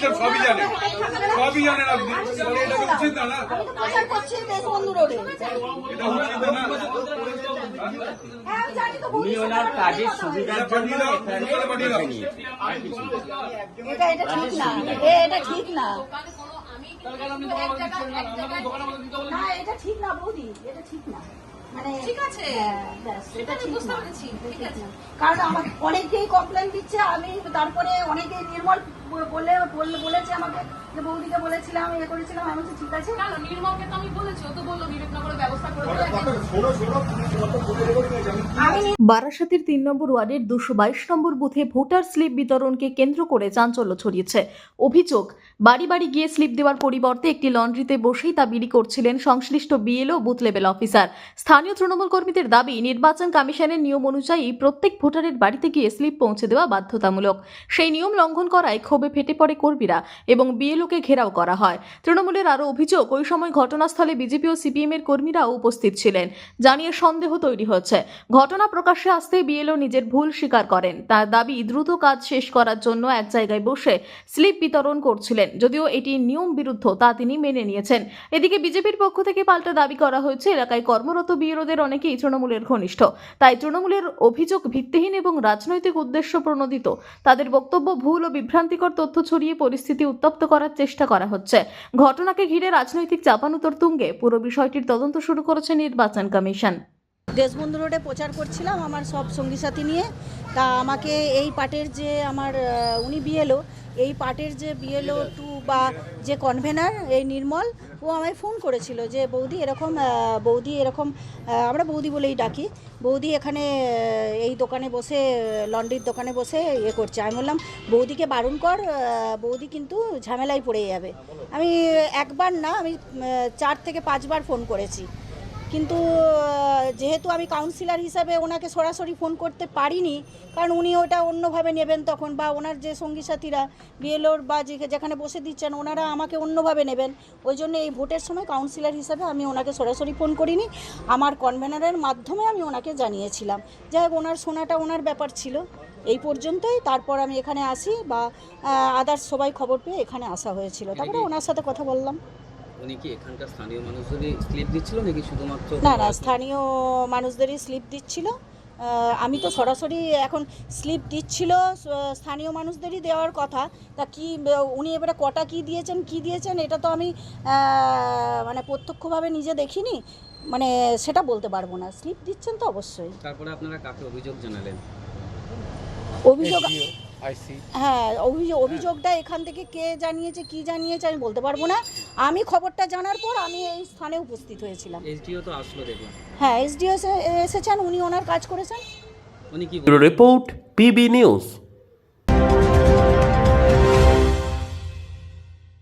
System সবই জানেন আপনি। এটা কি উচিত না? প্রচার করছি দেশবন্ধু রোডে। এটা উচিত না। হ্যাঁ আমি জানি তো বৌদি উনি ওনার কাজের সুবিধার জন্য এখানে বেছে নিয়েছেন। এটা ঠিক না, এটা ঠিক না। না এটা ঠিক না বৌদি, এটা ঠিক না। মানে ঠিক আছে, এটা ঠিক বুঝতে না। পেরেছি, ঠিক আছে। কারণ আমার অনেকেই কমপ্লেন দিচ্ছে, আমি তারপরে অনেকেই নির্মল বলেছে আমাকে যে বৌদিকে বলেছিলাম ইয়ে করেছিলাম, আমি বলছি ঠিক আছে। কেন নির্মলকে তো আমি বলেছি, ও তো বললো বিবেকনগরের ব্যবস্থা করে দেবে। বারাসাতের 3 নম্বর ওয়ার্ডের 222 নম্বর বুথে ভোটার স্লিপ বিতরণকে কেন্দ্র করে চাঞ্চল্য ছড়িয়েছে। অভিযোগ, বাড়ি বাড়ি গিয়ে স্লিপ দেওয়ার পরিবর্তে একটি লন্ড্রিতে বসেই তা বিলি করছিলেন সংশ্লিষ্ট বিএলও বুথ লেভেল অফিসার। স্থানীয় তৃণমূল কর্মীদের দাবি, নির্বাচন কমিশনের নিয়ম অনুযায়ী প্রত্যেক ভোটারের বাড়িতে গিয়ে স্লিপ পৌঁছে দেওয়া বাধ্যতামূলক। সেই নিয়ম লঙ্ঘন করায় ক্ষোভে ফেটে পড়ে কর্মীরা এবং বিএলওকে ঘেরাও করা হয়। তৃণমূলের আরও অভিযোগ, ওই সময় ঘটনাস্থলে বিজেপি ও সিপিএম এর কর্মীরাও উপস্থিত ছিলেন, জানিয়ে সন্দেহ তৈরি হচ্ছে। ঘটনা প্রকাশ্যে আসতে বিএলও নিজের ভুল স্বীকার করেন। তার দাবি, দ্রুত কাজ শেষ করার জন্য এক জায়গায় বসে স্লিপ বিতরণ করছিলেন, যদিও এটি নিয়ম বিরুদ্ধ তা তিনি মেনে নিয়েছেন। এদিকে বিজেপির পক্ষ থেকে পাল্টা দাবি করা হয়েছে, এলাকায় কর্মরত বিএলওদের অনেকেই তৃণমূলের ঘনিষ্ঠ, তাই তৃণমূলের অভিযোগ ভিত্তিহীন এবং রাজনৈতিক উদ্দেশ্য প্রণোদিত। তাদের বক্তব্য, ভুল ও বিভ্রান্তিকর তথ্য ছড়িয়ে পরিস্থিতি উত্তপ্ত করার চেষ্টা করা হচ্ছে। ঘটনাকে ঘিরে রাজনৈতিক চাপানুতর তুঙ্গে। পুরো বিষয়টির তদন্ত শুরু করেছে নির্বাচন কমিশন। দেশবন্ধু রোডে প্রচার করছিলাম আমার সব সঙ্গী সাথী নিয়ে। তা আমাকে এই পার্টের যে আমার উনি বিএলও, এই পার্টের যে বিএলও টু বা যে কনভেনার এই নির্মল, ও আমায় ফোন করেছিল যে বৌদি এরকম আমরা বৌদি বলেই ডাকি, বৌদি এখানে এই দোকানে বসে লন্ড্রির দোকানে বসে ইয়ে করছে। আমি বললাম বৌদিকে বারণ কর, বৌদি কিন্তু ঝামেলায় পড়ে যাবে। আমি একবার না, আমি 4 থেকে 5 বার ফোন করেছি, কিন্তু যেহেতু আমি কাউন্সিলর হিসাবে ওনাকে সরাসরি ফোন করতে পারিনি, কারণ উনি ওটা অন্যভাবে নেবেন তখন, বা ওনার যে সঙ্গী সাথীরা বিএলওর বা যেখানে বসে দিচ্ছেন ওনারা আমাকে অন্যভাবে নেবেন। ওই জন্য এই ভোটের সময় কাউন্সিলর হিসাবে আমি ওনাকে সরাসরি ফোন করিনি, আমার কনভেনারের মাধ্যমে আমি ওনাকে জানিয়েছিলাম। যাই হোক, ওনার শোনাটা ওনার ব্যাপার ছিল, এই পর্যন্তই। তারপর আমি এখানে আসি বা আদার্স সবাই খবর পেয়ে এখানে আসা হয়েছিল, তারপরে ওনার সাথে কথা বললাম। উনি কি এখানকার স্থানীয় মানুষদেরই স্লিপ দিচ্ছিল নাকি শুধুমাত্র? না, স্থানীয় মানুষদেরই স্লিপ দিচ্ছিল। আমি তো সরাসরি এখন স্লিপ দিচ্ছিল স্থানীয় মানুষদেরই দেওয়ার কথা। তা কি উনি এবারে কটা কি দিয়েছেন এটা তো আমি মানে প্রত্যক্ষভাবে নিজে দেখিনি, মানে সেটা বলতে পারবো না। স্লিপ দিচ্ছেন তো অবশ্যই। তারপরে আপনারা কাকে অভিযোগ জানালেন? অভিযোগ, হ্যাঁ অভিযোগটা এখান থেকে কে জানিয়েছে কি জানিয়েছে আমি বলতে পারবো না। আমি খবরটা জানার পর আমি এই স্থানে উপস্থিত হয়েছিলাম। এসডিও তো আসলো দেখলাম। হ্যাঁ, এসডিও এসেছেন, উনি ওনার কাজ করেছেন। উনি কি রিপোর্ট পিবি নিউজ।